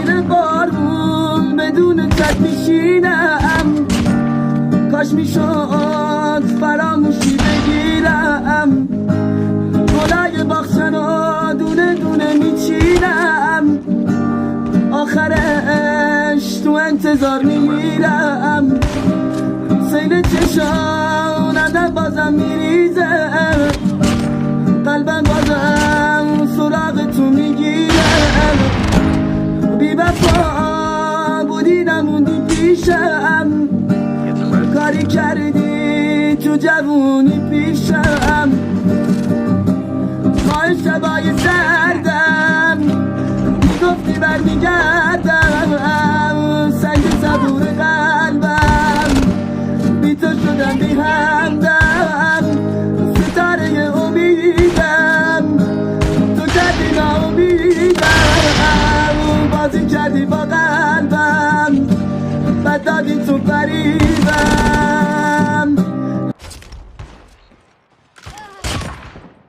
زیر بارون بدون چت میشینم، کاش میشد فراموشی بگیرم، گلای باغچه‌ها دونه دونه میچینم، آخرش تو انتظار میمیرم، سیل چشانم بازم میریزه، قلبم بازم سراغ تو میگیره، بی وفا بودی نموندی پیشم، کاری کردی تو جوونی پیشم، ماه شبای سردم میگفتی برمیگردم، سنگ صبور قلبم بی تو شدم بی همدم، ستاره امیدم تو کردی ناامیدم، بازی کردی با قلبم بد دادی تو فریبم.